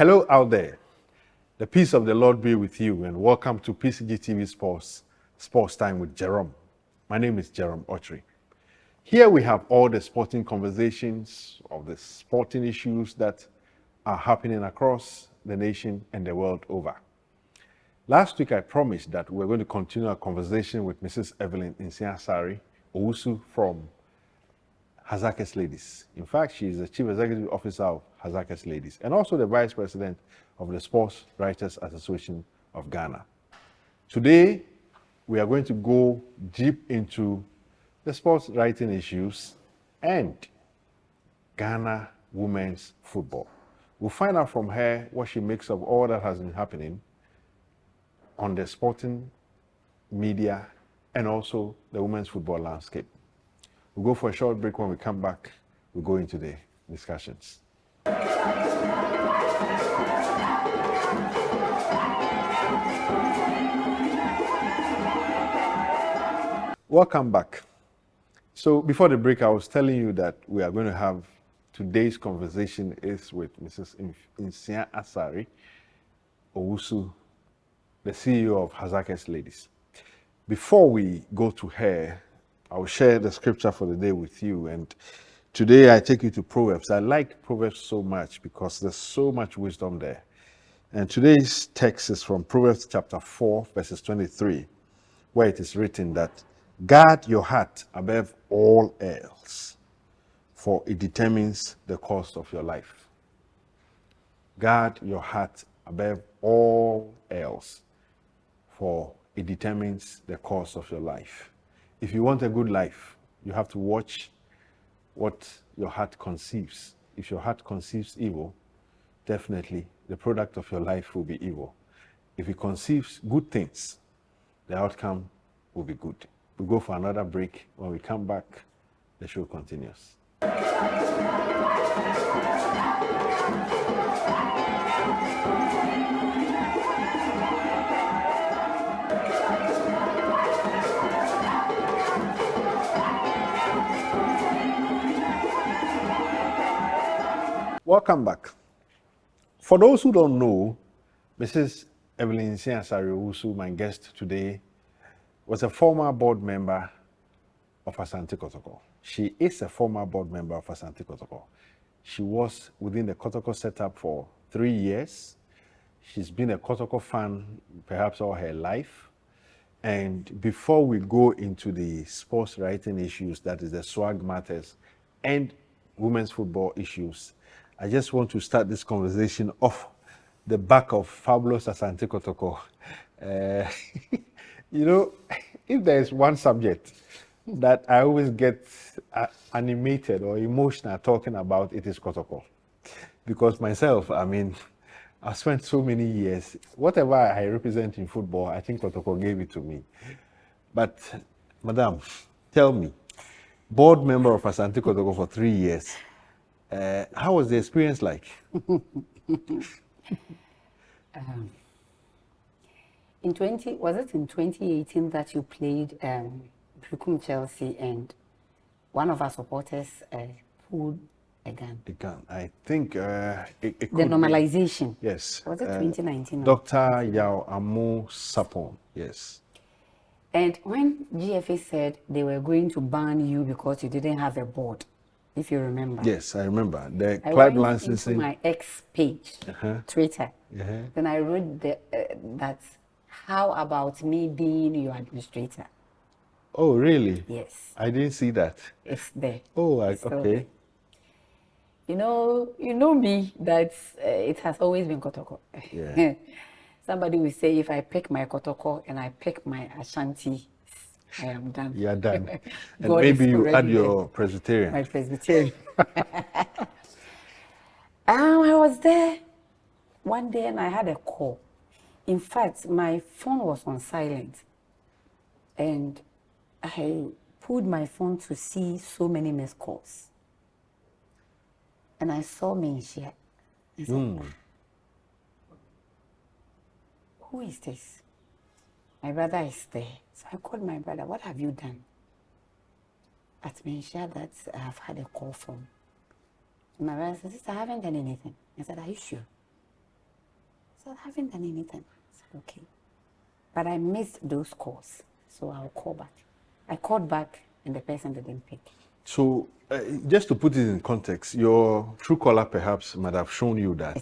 Hello out there. The peace of the Lord be with you, and welcome to Pcgtv Sports Time with Jerome. My name is Jerome Autry. Here we have all the sporting conversations of the sporting issues that are happening across the nation and the world over. Last week I promised that we're going to continue our conversation with Mrs. Evelyn Nsiah-Asare Owusu from Hazakes Ladies. In fact, she is the Chief Executive Officer of Hazakes Ladies and also the Vice President of the Sports Writers Association of Ghana. Today, we are going to go deep into the sports writing issues and Ghana women's football. We'll find out from her what she makes of all that has been happening on the sporting media and also the women's football landscape. We'll go for a short break. When we come back, we'll go into the discussions. Welcome back. So before the break, I was telling you that we are going to have today's conversation is with Mrs. Nsiah-Asare Owusu, the CEO of Hazakes Ladies. Before we go to her, I will share the scripture for the day with you. And today I take you to Proverbs. I like Proverbs so much because there's so much wisdom there. And today's text is from Proverbs chapter 4, verses 23, where it is written that, guard your heart above all else, for it determines the course of your life. Guard your heart above all else, for it determines the course of your life. If you want a good life, you have to watch what your heart conceives. If your heart conceives evil, definitely the product of your life will be evil. If it conceives good things, the outcome will be good. We'll go for another break. When we come back, the show continues. Welcome back. For those who don't know, Mrs. Evelyn Nsiah-Asare Owusu, my guest today, was a former board member of Asante Kotoko. She is a former board member of Asante Kotoko. She was within the Kotoko setup for 3 years. She's been a Kotoko fan perhaps all her life. And before we go into the sports writing issues, that is the swag matters, and women's football issues, I just want to start this conversation off the back of fabulous Asante Kotoko. You know, if there is one subject that I always get animated or emotional talking about, it is Kotoko. Because myself, I mean, I've spent so many years, whatever I represent in football, I think Kotoko gave it to me. But, Madam, tell me, board member of Asante Kotoko for 3 years, how was the experience like? In 2018 that you played Brukum Chelsea and one of our supporters pulled a gun? A gun. I think it The could normalization. be, yes. Was it 2019? Dr. Yao Amo Sapon, yes. And when GFA said they were going to ban you because you didn't have a board, if you remember. Yes, I remember. The I Clyde went licensing. into my X page, Twitter. Then I wrote that, how about me being your administrator? Oh, really? Yes. I didn't see that. It's there. Oh, There. okay. You know me, that it has always been Kotoko. Yeah. Somebody will say, if I pick my Kotoko and I pick my Ashanti, I am done. You are done. And maybe you add your Presbyterian. My Presbyterian. I was there one day and I had a call. In fact, my phone was on silent. And I pulled my phone to see so many missed calls. And I saw Menshia. I said, who is this? My brother is there. So I called my brother, what have you done? At Menshia that I've had a call from. And my brother said, sister, I haven't done anything. I said, are you sure? said, I haven't done anything. I said, okay. But I missed those calls, so I'll call back. I called back and the person didn't pick. So, just to put it in context, your true caller perhaps might have shown you that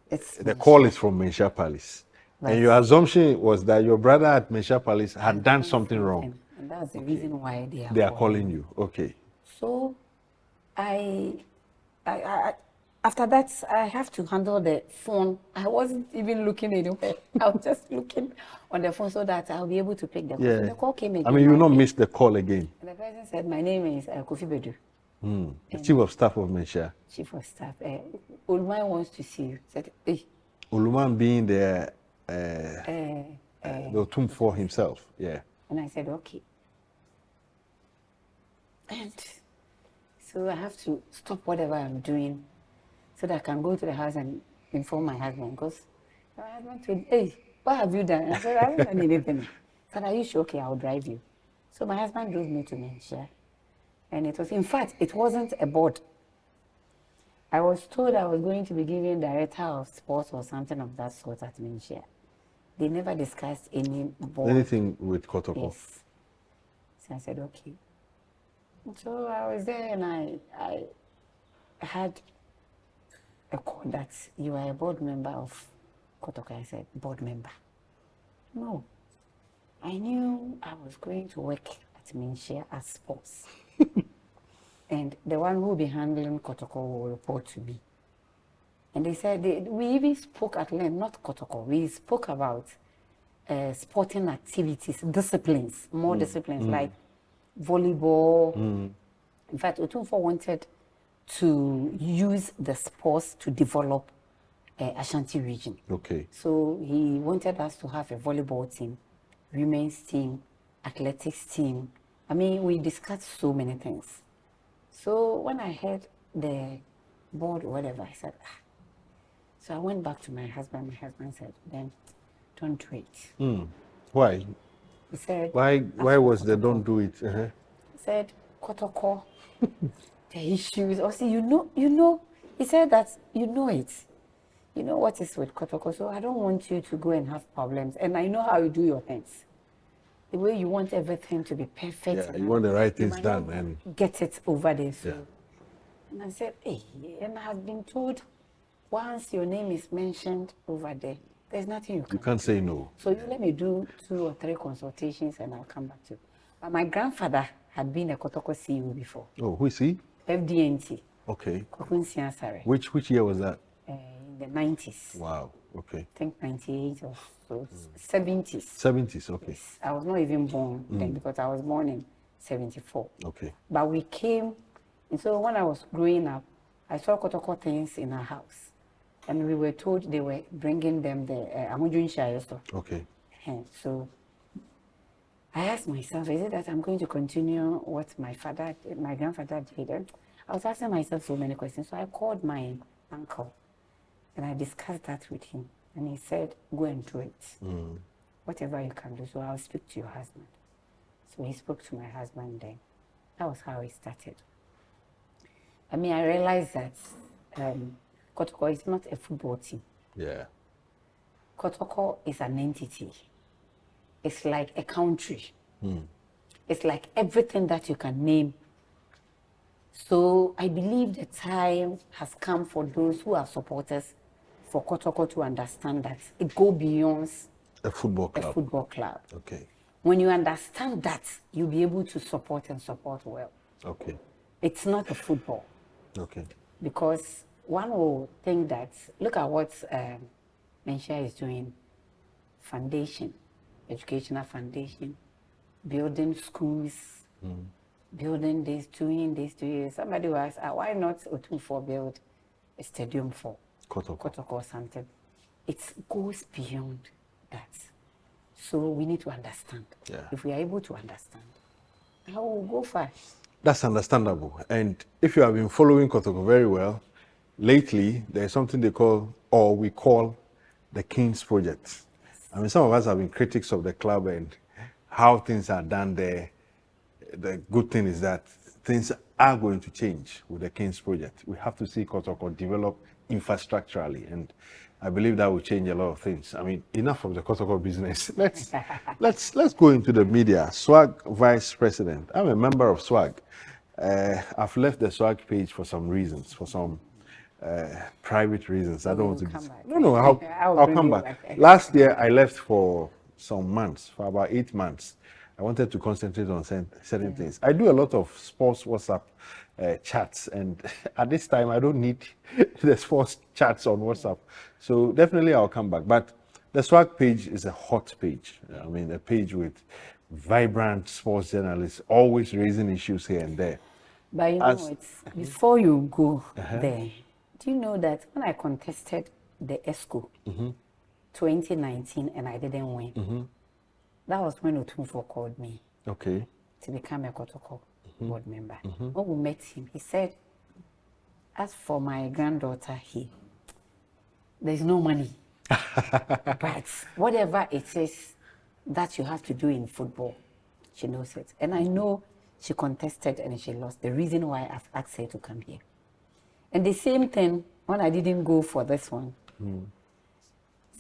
It's the call is from Mensha Palace. And your assumption was that your brother at Mensha Palace had done something wrong. And that's the reason why They are calling you. Okay. So I after that, I have to handle the phone. I wasn't even looking anywhere. I was just looking on the phone so that I'll be able to pick the call. Yeah. So the call came again. I mean, you will not miss the call again. And the person said, my name is Kofi Bedu. The Chief of Staff of Mensha. Chief of Staff. Ulman wants to see you. Said, hey. Ulman being the Otum for himself. Yeah. And I said, okay. And so I have to stop whatever I'm doing so that I can go to the house and inform my husband. Because my husband told, hey, what have you done? I said, I haven't done anything. He said, are you sure? Okay, I'll drive you. So my husband drove me to Mensha. And it was, in fact, it wasn't a board. I was told I was going to be given director of sports or something of that sort at Mensha. They never discussed any board. Anything with Kotoko? Yes. So I said, okay. So I was there and I had a call that you are a board member of Kotoko. I said, board member? No. I knew I was going to work at Mensha as sports. And the one who will be handling Kotoko will report to me. And they said, we even spoke at length, not Kotoko, we spoke about sporting activities, disciplines, more disciplines like volleyball. In fact, Otumfo wanted to use the sports to develop Ashanti region. Okay. So he wanted us to have a volleyball team, women's team, athletics team. I mean, we discussed so many things. So when I heard the board or whatever, I said, ah. So I went back to my husband. My husband said, then don't do it. Why? He said, why was the don't do it? He said, Kotoko, the issues. Also, you know, he said that you know it. You know what is with Kotoko, so I don't want you to go and have problems. And I know how you do your things. The way you want everything to be perfect. Yeah, you want the right things done and get it over there. So. Yeah. And I said, hey, and I have been told once your name is mentioned over there, there's nothing you can't say no. So you let me do 2 or 3 consultations and I'll come back to you. But my grandfather had been a Kotoko CEO before. Oh, who is he? FDNT. Okay. Which year was that? In the 90s. Wow. Okay. I think 98 or so, 70s. 70s, okay. Yes. I was not even born then because I was born in 74. Okay. But we came, and so when I was growing up, I saw Kotoko things in our house. And we were told they were bringing them the Amujun Shayoso. Okay. And so I asked myself, is it that I'm going to continue what my grandfather did? And I was asking myself so many questions. So I called my uncle and I discussed that with him. And he said, go and do it. Whatever you can do. So I'll speak to your husband. So he spoke to my husband then. That was how it started. I mean, I realized that Kotoko is not a football team. Yeah. Kotoko is an entity. It's like a country. It's like everything that you can name. So I believe the time has come for those who are supporters for Kotoko to understand that it goes beyond a football club. Okay. When you understand that, you'll be able to support and support well. Okay. It's not a football. Okay. Because one will think that, look at what Mensha is doing. Foundation, educational foundation, building schools, building this, doing this. Somebody will ask, why not Otumfo build a stadium for Kotoko or something? It goes beyond that. So we need to understand. Yeah. If we are able to understand, how will go far. That's understandable. And if you have been following Kotoko very well, lately there's something we call the King's Project. I mean, some of us have been critics of the club and how things are done there. The good thing is that things are going to change with the King's Project. We have to see Kotoko develop infrastructurally. And I believe that will change a lot of things. I mean, enough of the Kotoko business. Let's go into the media. SWAG Vice President. I'm a member of SWAG. I've left the SWAG page for some reasons, for some private reasons. I don't want to. Come back. No, I'll I'll bring come you back. Last year, I left for some months, for about 8 months. I wanted to concentrate on certain things. I do a lot of sports WhatsApp chats, and at this time, I don't need the sports chats on WhatsApp. So definitely, I'll come back. But the SWAG page is a hot page. I mean, a page with vibrant sports journalists, always raising issues here and there. But you know, before you go there, do you know that when I contested the ESCO 2019 and I didn't win, that was when Otumfo called me to become a Kotoko board member. When we met him, he said, as for my granddaughter here, there's no money. But whatever it is that you have to do in football, she knows it. And I know she contested and she lost. The reason why I've asked her to come here. And the same thing, when I didn't go for this one,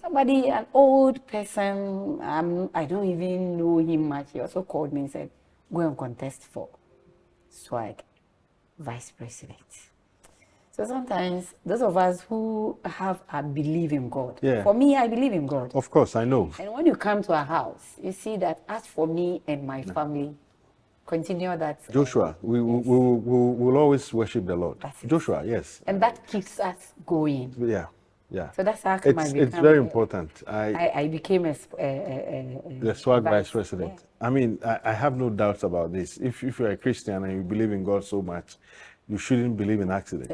somebody, an old person, I don't even know him much, he also called me and said, go and contest for SWAG Vice President. So sometimes those of us who believe in God, for me, I believe in God. Of course, I know. And when you come to our house, you see that as for me and my family, continue that. Joshua, we will always worship the Lord. Joshua, yes. And that keeps us going. Yeah. So that's how it's very important. I became the SWAG Vice President. Yeah. I mean, I have no doubts about this. If you're a Christian and you believe in God so much, you shouldn't believe in accidents.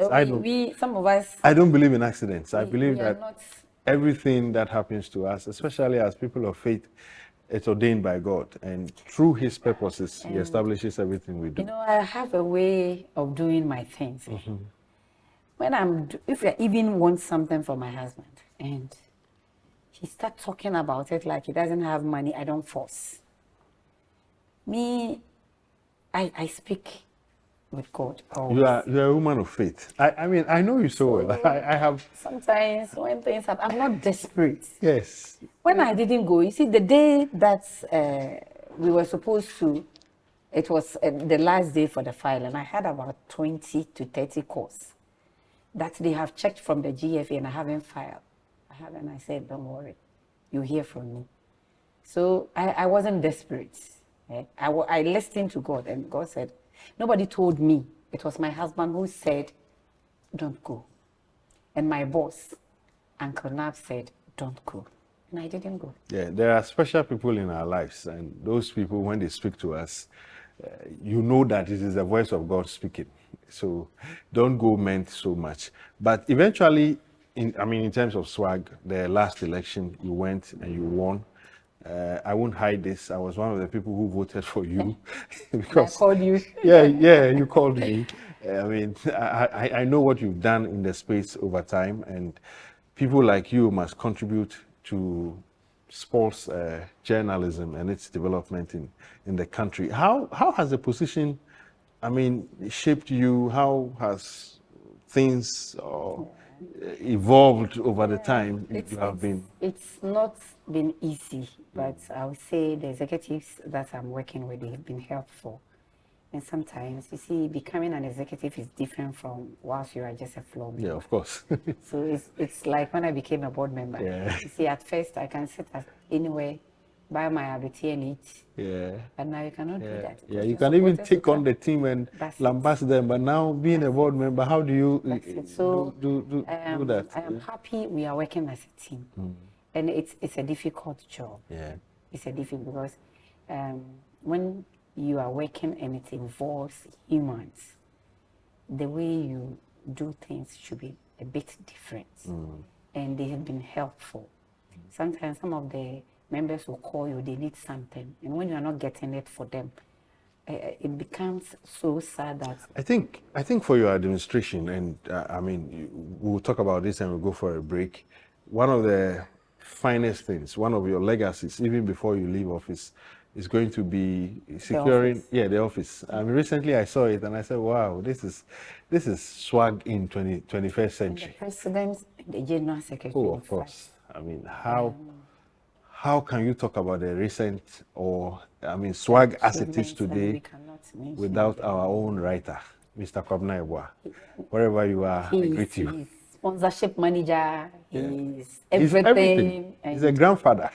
Some of us. I don't believe in accidents. I believe that everything that happens to us, especially as people of faith, it's ordained by God, and through His purposes, He establishes everything we do. You know, I have a way of doing my things. When if I even want something for my husband, and he starts talking about it like he doesn't have money, I don't force. Me, I speak with God. Always. You're a woman of faith. I mean, I know you so well. I have. Sometimes when things happen, I'm not desperate. Yes. When I didn't go, you see, the day that we were supposed to, it was the last day for the file, and I had about 20 to 30 calls that they have checked from the GFA, and I haven't filed. I said, don't worry, you hear from me. So I wasn't desperate. I listened to God, and God said, nobody told me. It was my husband who said, don't go. And my boss, Uncle Nab, said, don't go. And I didn't go. Yeah, there are special people in our lives, and those people, when they speak to us, you know that it is the voice of God speaking. So don't go meant so much. But eventually, in terms of SWAG, the last election, you went and you won. I won't hide this. I was one of the people who voted for you. Because I called you. yeah, you called me. I mean, I know what you've done in the space over time, and people like you must contribute to sports journalism and its development in the country. How has the position, shaped you? How has things evolved over the time you have been? It's not been easy, but I would say the executives that I'm working with, they've been helpful. And sometimes, you see, becoming an executive is different from whilst you are just a floor member. Yeah, of course. So it's like when I became a board member. Yeah. You see, at first I can sit anywhere, buy my abiti and eat. Yeah. But now you cannot do that. Yeah, you can even take on the team and lambast them. But now, being a board member, how do you do that? I am happy we are working as a team. And it's a difficult job. Yeah. It's a difficult because when you are working and it involves humans, the way you do things should be a bit different. And they have been helpful. Sometimes some of the members will call you, they need something. And when you are not getting it for them, it becomes so sad that... I think for your administration, and we'll talk about this and we'll go for a break. One of the finest things, one of your legacies, even before you leave office, is going to be securing the office. Recently I saw it and I said, wow, this is SWAG in 21st century. And the president the general secretary. Oh, in of fact. course. I mean, how can you talk about the recent swag as it is Achievements, and today we cannot mention without them. our own writer, Mr. Kwabena Ebua? Wherever you are, I greet you. He's sponsorship manager. Yeah. He's He's everything. He's a and grandfather.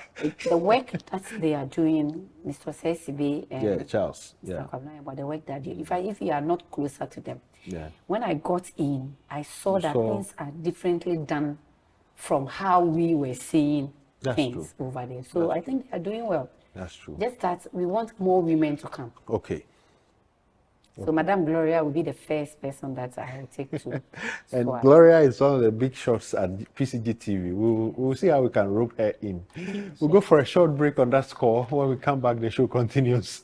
the work that they are doing, Mr. Sesibe and Yeah, Charles. Mr. Yeah. Kwabena, about the work that they do. If you are not closer to them, Yeah. when I got in, I saw You that saw- things are differently done from how we were seeing That's things true. over there. So I think they are doing well. That's true. Just that we want more women to come. Okay. So Madame Gloria will be the first person that I will take to And SWAT. Gloria is one of the big shots at Pcgtv. We'll see how we can rope her in. We'll go for a short break on that score. When we come back, the show continues.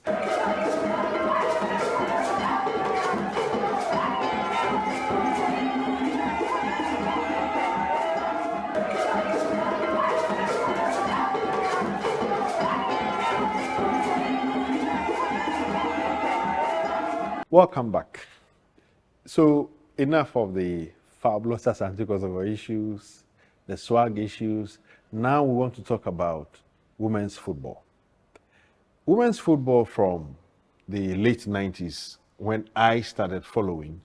Welcome back. So, enough of the fabulous Asante Kosovo issues, the swag issues. Now we want to talk about women's football. Women's football from the late 90s, when I started following,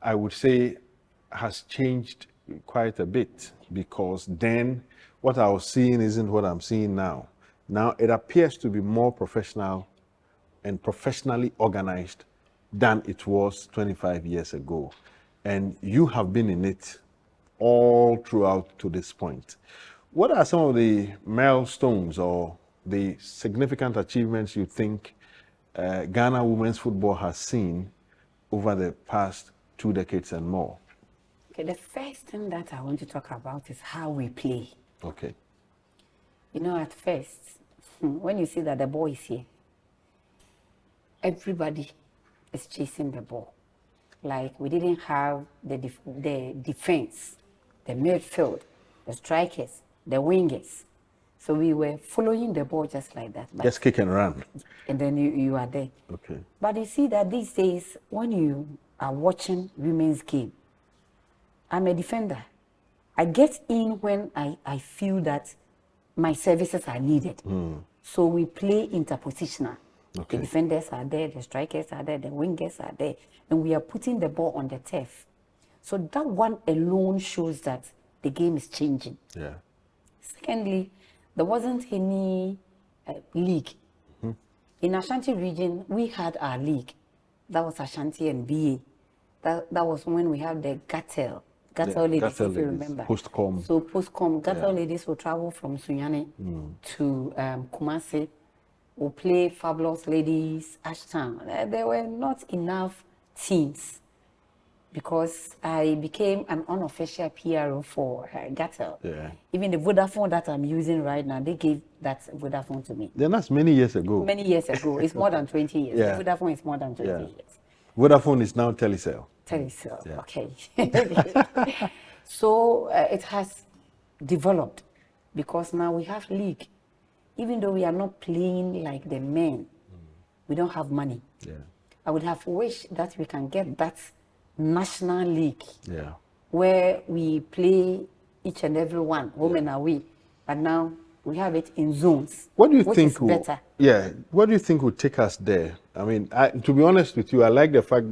I would say has changed quite a bit, because then what I was seeing isn't what I'm seeing now. Now it appears to be more professional and professionally organized than it was 25 years ago. And you have been in it all throughout to this point. What are some of the milestones or the significant achievements you think Ghana women's football has seen over the past 2 decades and more? Okay, the first thing that I want to talk about is how we play. Okay. You know, at first, when you see that the ball is here, everybody is chasing the ball. Like, we didn't have the defense, the midfield, the strikers, the wingers. So we were following the ball just like that. But, Just kick and run. and then you are there. Okay. But you see that these days, when you are watching women's game, I'm a defender. I get in when I feel that my services are needed. So we play interpositional. Okay. The defenders are there, the strikers are there, the wingers are there, and we are putting the ball on the turf. So that one alone shows that the game is changing. Yeah. Secondly, there wasn't any league. In Ashanti region, we had our league. That was Ashanti and BA. That was when we had the Gatel ladies, Gatel if you ladies, remember. Postcom. So Postcom, Gatel ladies will travel from Sunyani to Kumasi, will play Fabulous Ladies, Ashtown. There were not enough teams, because I became an unofficial PRO for Gatel. Yeah. Even the Vodafone that I'm using right now, they gave that Vodafone to me. Then that's many years ago. Many years ago. It's more than 20 years. Yeah. The Vodafone is more than 20 Yeah. years. Vodafone is now Telecel. Telecel, Yeah. okay. So it has developed, because now we have league. Even though we are not playing like the men, we don't have money. Yeah. I would have wished that we can get that national league Yeah. where we play each and every one, home and away. But now we have it in zones. What do you which think is better? Yeah. What do you think would take us there? I mean, to be honest with you, I like the fact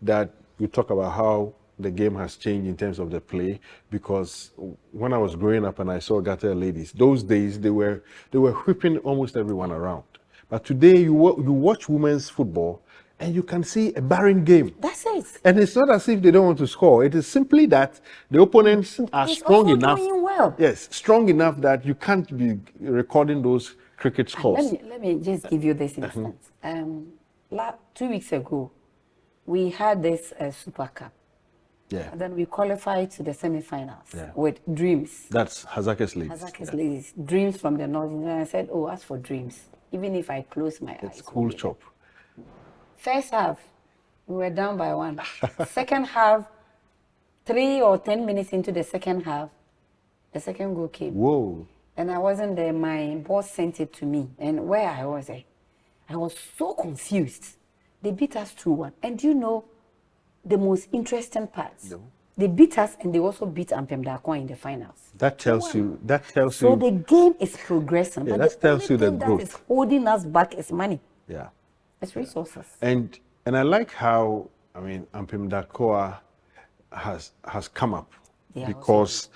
that you talk about how the game has changed in terms of the play, because when I was growing up and I saw Gatel ladies, those days they were whipping almost everyone around. But today you watch women's football and you can see a barren game. That's it. And it's not as if they don't want to score. It is simply that the opponents are It's strong also enough. doing well. Yes, strong enough that you can't be recording those cricket scores. Let me just give you this instance. 2 weeks ago, we had this Super Cup. Yeah, And then we qualified to the semi-finals Yeah. with Dreams. that's Hazak's ladies. Hazaka's ladies, Dreams from the north. And I said, oh, as for Dreams, even if I close my It's eyes. cool chop. First half, we were down by 1. Second half, 3 or 10 minutes into the second half, the second goal came. Whoa. And I wasn't there. My boss sent it to me. And where I was so confused. They beat us 2-1. And do you know the most interesting part? No. They beat us, and they also beat Ampem Dakwa in the finals. That tells you. So the game is progressing, Yeah, but that the tells only you the thing that is growth. holding us back is money. Yeah. It's resources. And I like how, I mean, Ampem Dakoa has come up, They are because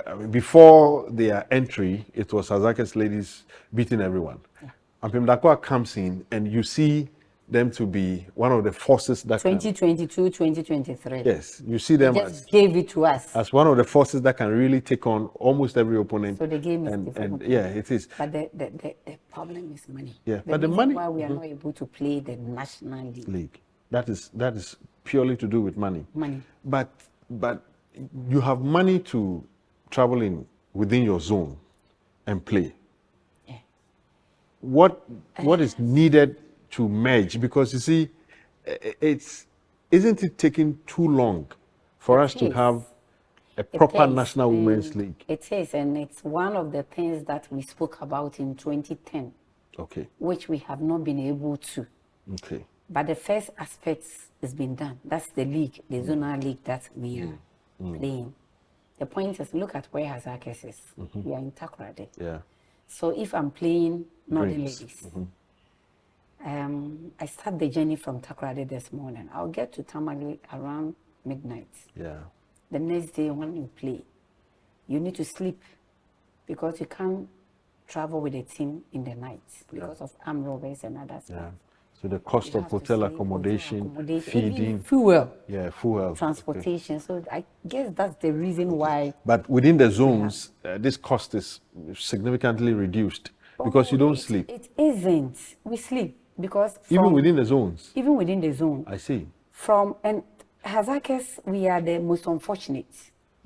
I mean, before their entry, it was Hazakes ladies beating everyone. Yeah. Ampem Dakoa comes in, and you see them to be one of the forces that 2022, 2023. Yes, you see They them just gave it to us. as one of the forces that can really take on almost every opponent. So the game is and difficult. yeah, it is. But the problem is money. Yeah, The but the reason money why we are not able to play the National League. That is purely to do with money. Money. But you have money to travel in within your zone and play. Yeah. What is needed to merge? Because you see, isn't it taking too long for us to have a proper National Women's League? It is, and it's one of the things that we spoke about in 2010. Okay. Which we have not been able to. Okay. But the first aspect has been done. That's the league, the zonal league that we are playing. The point is, look at where Hazakes is. We are in Takoradi. Yeah. So if I'm playing Northern Dreams. Ladies, I start the journey from Takoradi this morning. I'll get to Tamale around midnight. Yeah. The next day when you play, you need to sleep, because you can't travel with a team in the night because of armed robbers and other stuff. Yeah. So the cost of hotel accommodation, feeding, even fuel, fuel, transportation. Okay. So I guess that's the reason why. But within the zones, this cost is significantly reduced because you don't sleep. It isn't. We sleep because even within the zones. Even within the zone. I see. And Hazakes, we are the most unfortunate.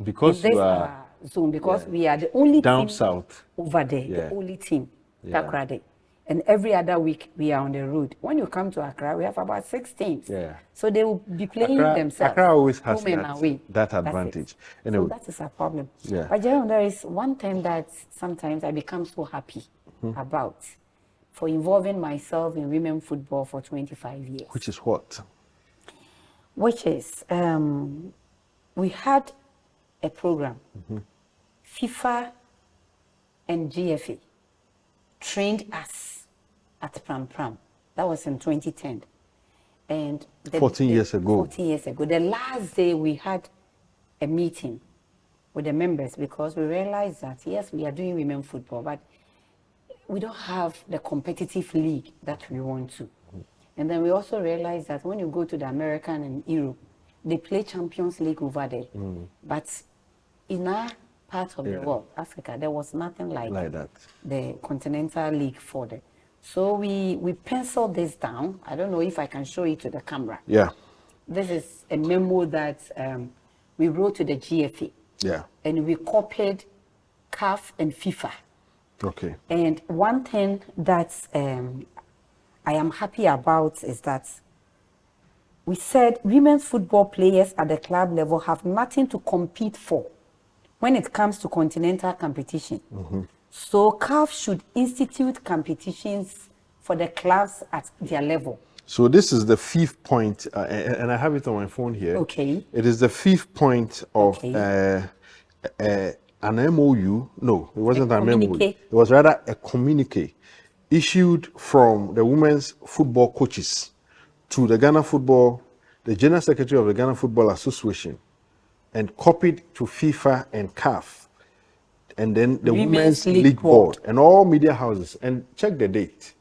Because in this you are zone, because we are the only down team south over there, the only team, Takoradi. And every other week we are on the road. When you come to Accra, we have about 6 teams. Yeah. So they will be playing themselves. Accra always has that That's advantage. Anyway. So that is a problem. Yeah. But Jerome, there is one thing that sometimes I become so happy about, for involving myself in women football for 25 years. Which is what? Which is, we had a program, FIFA and GFA trained us at Pram Pram. That was in 2010. And 14 years ago. 14 years ago. The last day we had a meeting with the members, because we realized that, yes, we are doing women football, but we don't have the competitive league that we want to. And then we also realized that when you go to the American and Europe, they play Champions League over there. But in our part of the world, Africa, there was nothing like that. The Continental League for them. So we penciled this down. I don't know if I can show it to the camera. Yeah. This is a memo that we wrote to the GFA. Yeah. And we copied CAF and FIFA. Okay. And one thing that I am happy about is that we said women's football players at the club level have nothing to compete for when it comes to continental competition. So CAF should institute competitions for the clubs at their level. So this is the 5th point, and I have it on my phone here. Okay. It is the 5th point of an MOU. No, it wasn't an MOU. It was rather a communique issued from the women's football coaches to the the General Secretary of the Ghana Football Association, and copied to FIFA and CAF, and then the Women's League Board and all media houses. And check the date.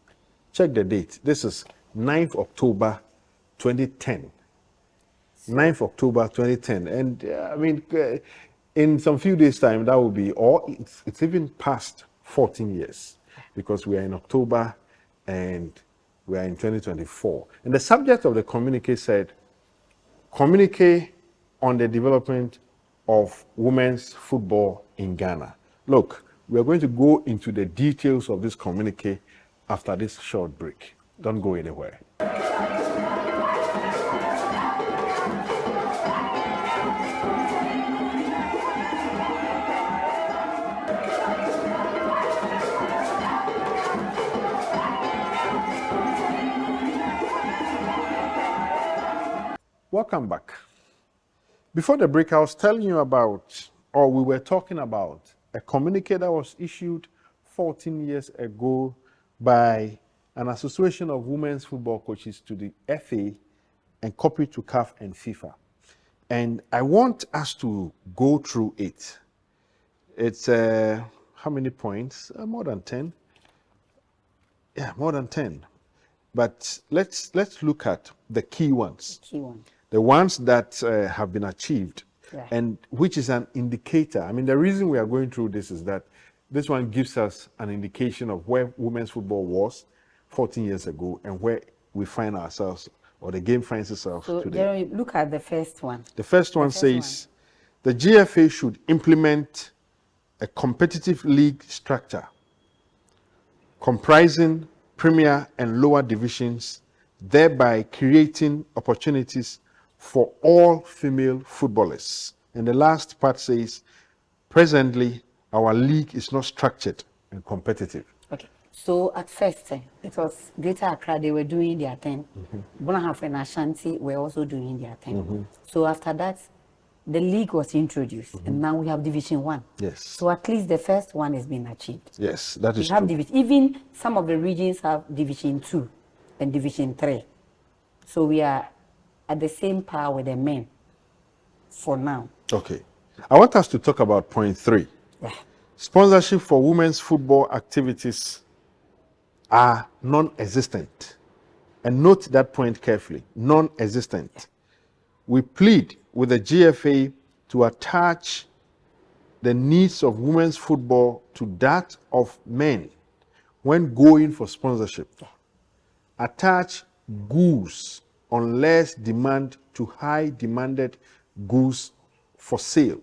Check the date. This is 9th October 2010. 9th October 2010. And I mean, in some few days' time, that will be, or it's even past 14 years, because we are in October and we are in 2024. And the subject of the communique said, communique on the development of women's football in Ghana. Look, we are going to go into the details of this communique after this short break. Don't go anywhere. Welcome back. Before the break, I was telling you about, or we were talking about, a communique that was issued 14 years ago by an association of women's football coaches to the FA and copied to CAF and FIFA. And I want us to go through it. It's how many points? More than 10. Yeah, more than 10. But let's look at the key ones. Key one. The ones that have been achieved, Yeah. and which is an indicator. I mean, the reason we are going through this is that this one gives us an indication of where women's football was 14 years ago and where we find ourselves, or the game finds itself So, today. Jerome, look at the first one. The first one says the GFA should implement a competitive league structure comprising premier and lower divisions, thereby creating opportunities for all female footballers. And the last part says, presently, our league is not structured and competitive. Okay. So at first, it was Greater Accra, they were doing their thing. Bonahaf and Ashanti were also doing their thing. So after that, the league was introduced, and now we have Division 1. Yes. So at least the first one has been achieved. Yes, that We is have true. even some of the regions have Division 2 and Division 3. So we are at the same par with the men for now. Okay. I want us to talk about point 3. Yeah. Sponsorship for women's football activities are non-existent. And note that point carefully, non-existent. We plead with the GFA to attach the needs of women's football to that of men when going for sponsorship. Attach goods on less demand to high demanded goods for sale.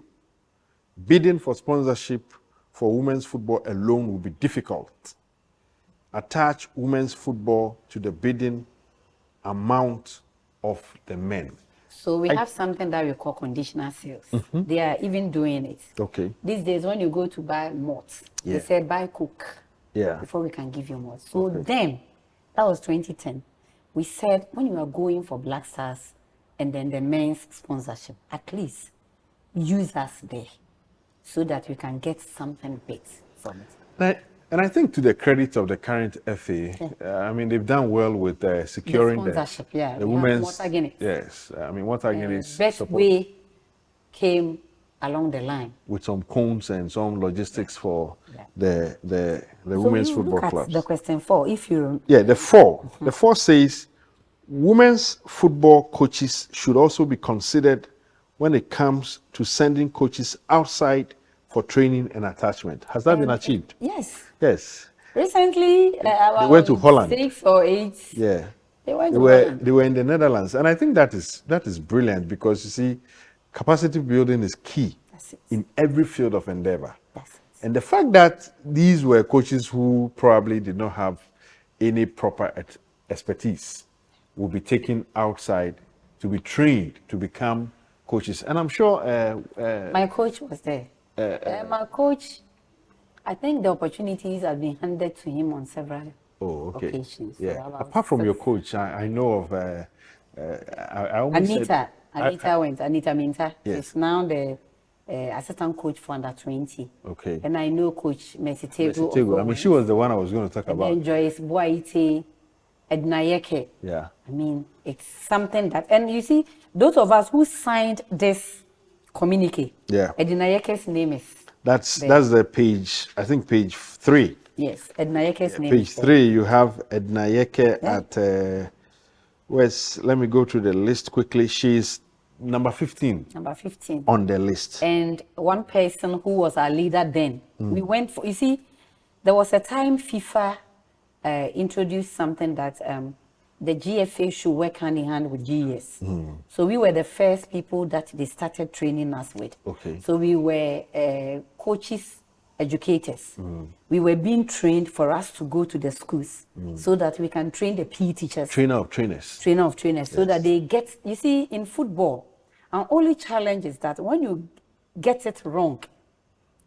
Bidding for sponsorship for women's football alone will be difficult. Attach women's football to the bidding amount of the men. So we have something that we call conditional sales. They are even doing it. Okay. These days, when you go to buy malts, Yeah. they said buy Coke Yeah. before we can give you malt. So then, that was 2010. We said when you are going for Black Stars and then the men's sponsorship, at least use us there so that we can get something big from it. And I think to the credit of the current FA, I mean, they've done well with securing The sponsorship, yeah. the We have women's. Water Guinness. Yes, I mean, Water Guinness Best support way came along the line. with some cones and some logistics for Yeah. the So women's you football look at clubs. the question 4, if you Yeah, the 4. The 4 says women's football coaches should also be considered when it comes to sending coaches outside for training and attachment. Has that been achieved? yes. Yes. Recently, They went to Holland. 6 or 8. Yeah. They went They to were Holland. they were in the Netherlands, and I think that is brilliant because you see, capacity building is key That's it. in every field of endeavor. That's it. And the fact that these were coaches who probably did not have any proper expertise will be taken outside to be trained to become coaches. And I'm sure My coach was there. My coach, I think the opportunities have been handed to him on several occasions. So Yeah. about Apart from 6. your coach, I know of I almost said, Anita Minta Yes. is now the assistant coach for under 20. Okay. And I know Coach Mesitego. Tego. I mean, she was the one I was going to talk And about. then Joyce Boaite, Edna Yeke. Yeah. I mean, it's something that, and you see, those of us who signed this communique, Yeah. Edna Yeke's name is, That's there. that's the page, I think page 3. yes, Edna Yeke's name Page is there. 3, you have Edna Yeke at, let me go through the list quickly. She's number 15 Number 15. on the list. And one person who was our leader then, we went for, you see, there was a time FIFA introduced something that the GFA should work hand in hand with GES. So we were the first people that they started training us with. Okay. So we were coaches, educators. We were being trained for us to go to the schools so that we can train the PE teachers. Trainer of trainers. So that they get, you see, in football, our only challenge is that when you get it wrong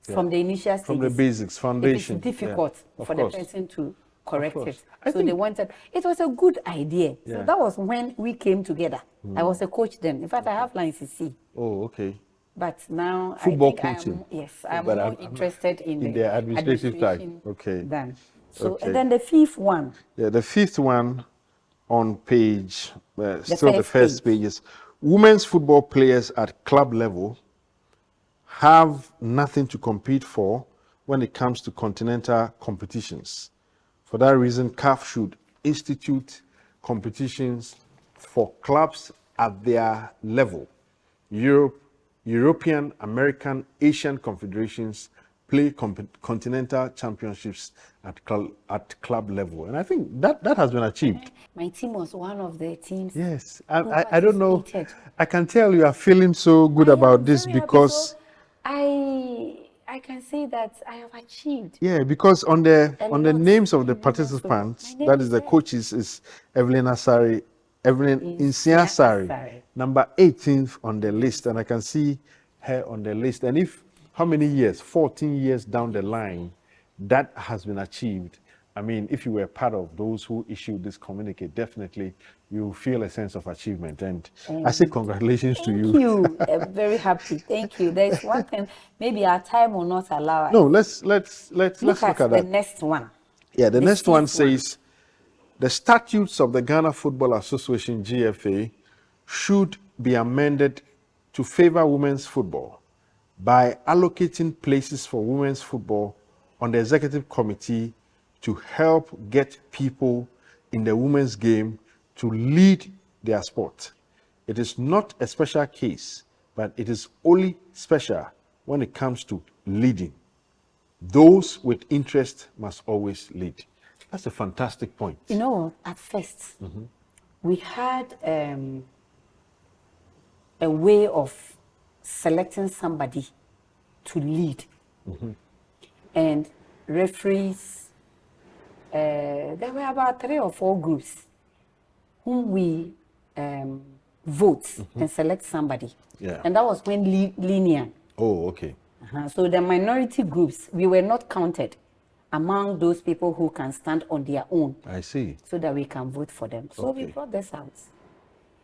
from the initial stages, From the basics, foundation. it is difficult Yeah, of for course. the person to correct course. it. I So they think- wanted, it was a good idea. Yeah. So that was when we came together. I was a coach then. In fact, I have lines to see. Oh, okay. But now Football I think coaching. I'm But more I'm interested in in the the administrative type. administration Okay. than. So Okay. and then the fifth one, Yeah, the fifth one on page, still the first first page is women's football players at club level have nothing to compete for when it comes to continental competitions. For that reason, CAF should institute competitions for clubs at their level. European, American, Asian confederations play continental championships at club level. And I think that has been achieved. my team was one of the teams. Yes, who I don't know. participated. I can tell you are feeling so good I am about this very happy. because, So I can say that I have achieved. yeah, because on the lot names of the in women's participants, football. My name that is is the there. coaches is Evelyn Insia Insiasari, Asare. number 18th on the list, and I can see her on the list. And if how many years? 14 years down the line, that has been achieved. I mean, if you were part of those who issued this communique, definitely you feel a sense of achievement. And I say congratulations to you. Thank you. I'm very happy. Thank you. There's one thing. Maybe our time will not allow us. No, let's look at the that. next one. Yeah, the next one fifth one. says the statutes of the Ghana Football Association GFA should be amended to favor women's football by allocating places for women's football on the executive committee to help get people in the women's game to lead their sport. It is not a special case, but it is only special when it comes to leading. Those with interest must always lead. That's a fantastic point. You know, at first, we had a way of selecting somebody to lead. And referees, there were about 3 or 4 groups whom we vote and select somebody. Yeah. And that was when linear. Oh, okay. So the minority groups, we were not counted among those people who can stand on their own. I see. So that we can vote for them. So we Okay. brought this out.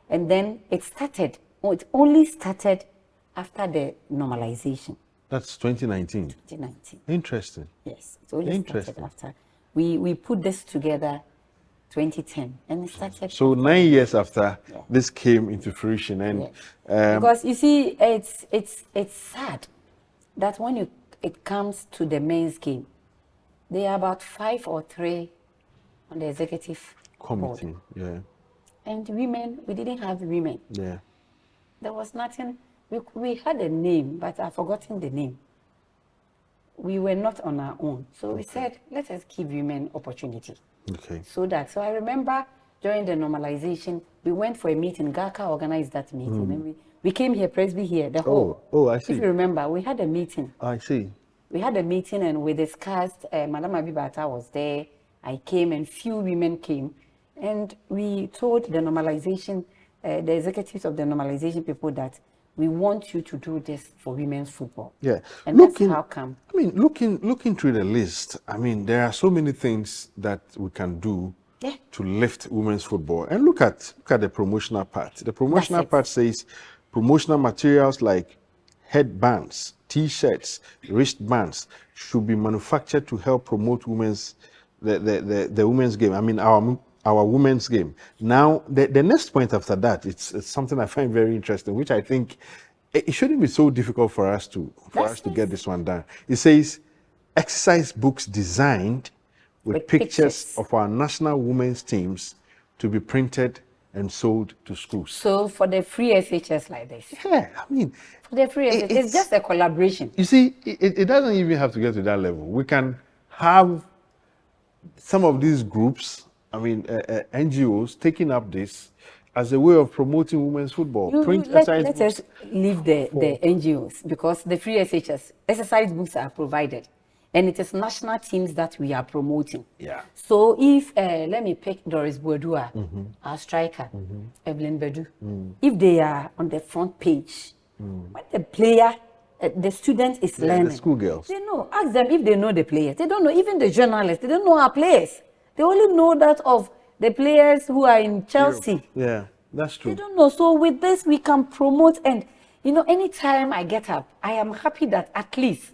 And then it only started after the normalization, That's 2019. 2019. Interesting. Yes, it only Interesting. started after. We put this together 2010 and it started. So 9 years after this came into fruition, and Because you see, it's sad that when it comes to the men's game, there are about 5 or 3 on the executive committee, board. yeah, And women, we didn't have women. yeah. There was nothing. We had a name, but I've forgotten the name. We were not on our own. So we said, let us give women opportunity. Okay. So I remember during the normalization, we went for a meeting. GACA organized that meeting. And we came here, Presby here, the whole. Oh, I see. If you remember, we had a meeting. I see. We had a meeting and we discussed, Madam Abibata was there, I came and few women came. And we told the normalization, the executives of the normalization people that we want you to do this for women's football. Yeah. And that's how come. I mean, looking through the list, I mean, there are so many things that we can do to lift women's football. And look at the promotional part. The promotional part says promotional materials like headbands, T-shirts, wristbands should be manufactured to help promote the women's game. I mean, our women's game. Now, the next point after that, it's something I find very interesting, which I think it shouldn't be so difficult for us to get this one done. It says exercise books designed with pictures of our national women's teams to be printed and sold to schools. So for the free SHS like this. Yeah, I mean, For the free SHS, it's just a collaboration. you see, it doesn't even have to get to that level. We can have some of these groups, I mean, NGOs taking up this as a way of promoting women's football. Let us leave the NGOs, because the free SHS, exercise books are provided. And it is national teams that we are promoting. Yeah. So if, let me pick Doris Boadua, our striker, Evelyn Bedu, if they are on the front page, when the player, the student is learning, the schoolgirls. they know. Ask them if they know the players. They don't know. Even the journalists, they don't know our players. They only know that of the players who are in Chelsea. Yeah, that's They true. don't know. So with this, we can promote. And, anytime I get up, I am happy that at least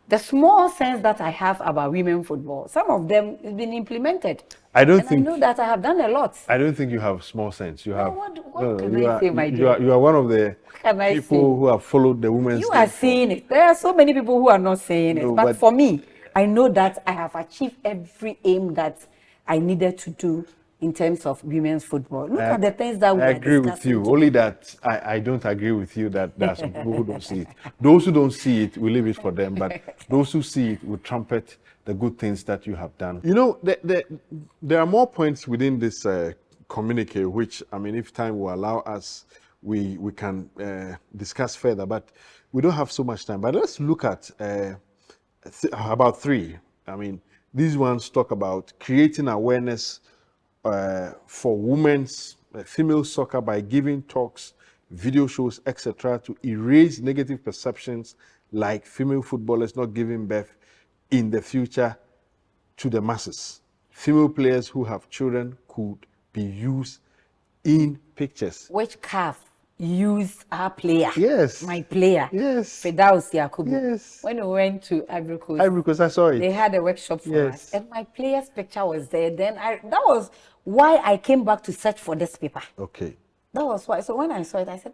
the small sense that I have about women football, some of them has been implemented. I don't And think I know that I have done a lot. I don't think you have small sense. You have What can I say, my you dear? are one of the Can I people say? who have followed the women's You game are for- seeing it. There are so many people who are not saying it. No, But but- for me, I know that I have achieved every aim that I needed to do in terms of women's football. Look at the things that we I are agree with discussing you. today. Only that I don't agree with you that there are some people who don't see it. Those who don't see it, we leave it for them. But those who see it will trumpet the good things that you have done. There are more points within this communique, which, I mean, if time will allow us, we can discuss further. But we don't have so much time. But let's look at about three. I mean, these ones talk about creating awareness for women's female soccer by giving talks, video shows, etc., to erase negative perceptions like female footballers not giving birth in the future to the masses. Female players who have children could be used in pictures. Which calf used our player? Yes. My player. Yes. Fedaus Yakubu. Yes. When we went to Ivory Coast, Because I saw it. they had a workshop for Yes. us, and my player's picture was there. Then that was why I came back to search for this paper. Okay. That was why. So when I saw it, I said,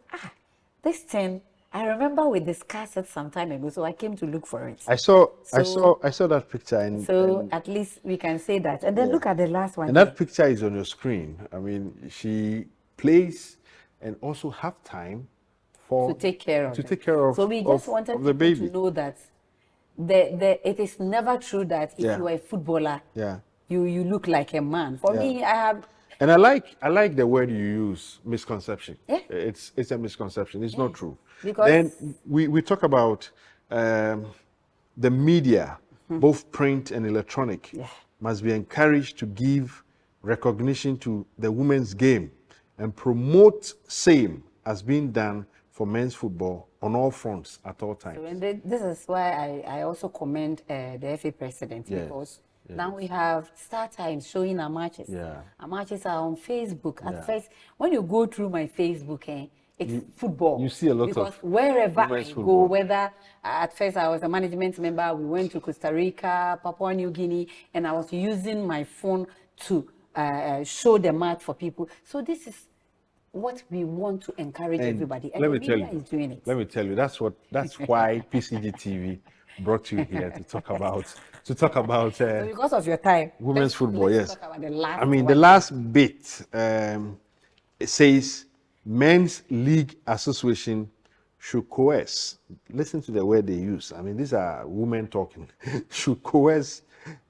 this thing, I remember we discussed it some time ago, so I came to look for it. I saw that picture, and So at least we can say that. And then look at the last one. and that picture is on your screen. I mean, she plays and also have time to take care of it. So we just wanted the people baby. to know that it is never true that if you are a footballer, you look like a man. For me, I have. And I like the word you use, misconception. Yeah. It's a misconception. It's not true. Because then we talk about the media, both print and electronic, must be encouraged to give recognition to the women's game and promote same as being done for men's football on all fronts at all times. So, and this is why I also commend the FA president, because now we have Star Times showing our matches. Our matches are on Facebook. At first, when you go through my Facebook, it's football. You see a lot because of wherever I football. go, whether at first I was a management member, we went to Costa Rica, Papua New Guinea, and I was using my phone to show the match for people. So this is what we want to encourage everybody. And let the me tell media you, is doing it. That's why Pcgtv brought you here to talk about So because of your time, women's football. let's Yes, talk about the last I mean one. the last bit. It says Men's League Association should coerce. Listen to the word they use. I mean, these are women talking. Should coerce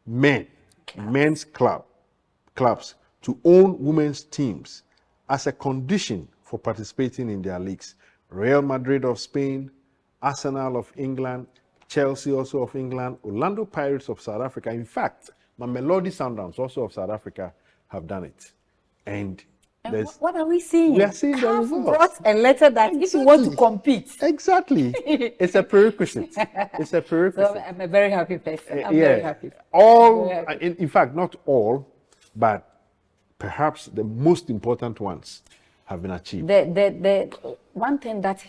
men's clubs to own women's teams as a condition for participating in their leagues. Real Madrid of Spain, Arsenal of England, Chelsea also of England, Orlando Pirates of South Africa. In fact, Mamelodi Sundowns also of South Africa have done it. And what are we seeing? We are seeing the CAF results. brought a letter that if you want to compete. Exactly. It's a prerequisite. It's a prerequisite. So I'm a very happy person. I'm yeah. very happy. All, Very happy. in fact, not all, but perhaps the most important ones have been achieved. The one thing that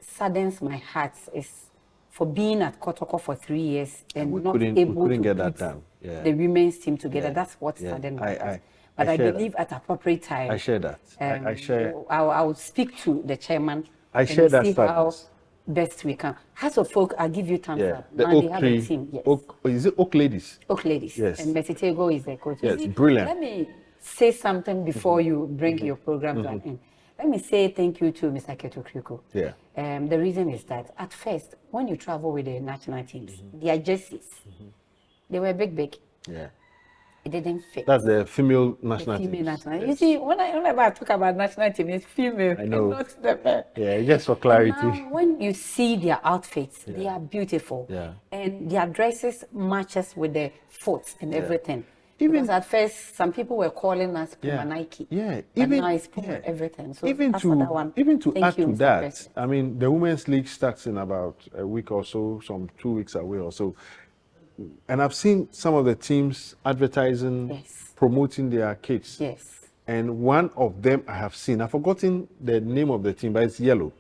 saddens my heart is for being at Kotoko for 3 years and We not couldn't able to get that put done. Yeah. the women's team together. That's what saddened my heart. But I share believe at appropriate time. I share that. I share. I will speak to the chairman. I share that see how sadness. best we can. House of Folk, I'll give you thumbs Yeah. up. The Now they Oak have Tree. a team. Yes. Is it Oak Ladies? Oak Ladies. Yes. And Mesitego is the coach. You Yes, see, brilliant. Let me say something before you bring your program to an end. Let me say thank you to Mr. Keto Kriko. Yeah. The reason is that at first, when you travel with the national teams, their jerseys, they were big. Yeah. It didn't fit. That's the female The national female team. national. You see, whenever I talk about national team, it's female. I know. And not the men. Yeah, just for clarity. Now, when you see their outfits, they are beautiful. Yeah. And their dresses matches with the foot and everything. Even- Because at first, some people were calling us Puma Nike. Yeah, But now it's Puma everything. So even as for that one, to thank add you, to Mr. that, President. I mean, the women's league starts in about a week or so, some 2 weeks away or so. and I've seen some of the teams advertising, Yes. promoting their kits. Yes. And one of them I have seen, I've forgotten the name of the team, but it's yellow.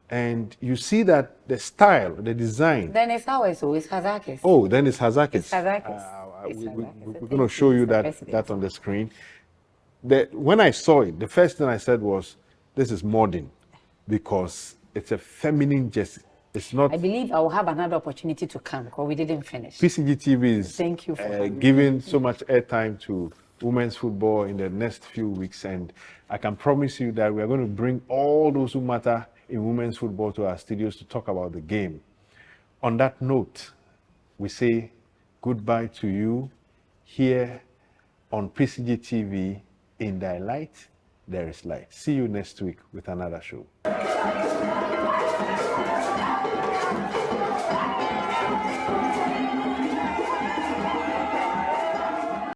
And you see that the style, the design. Then it's ours, so it's Kazakis. Oh, then it's Hazakis. It's Kazakis. We're going to show you that on the screen. When I saw it, the first thing I said was, this is modern, because it's a feminine jersey. It's not. I believe I will have another opportunity to come because we didn't finish. Pcgtv is Thank you for giving so much airtime to women's football in the next few weeks, and I can promise you that we are going to bring all those who matter in women's football to our studios to talk about the game. On that note, we say goodbye to you here on Pcgtv. In thy light, there is light. See you next week with another show.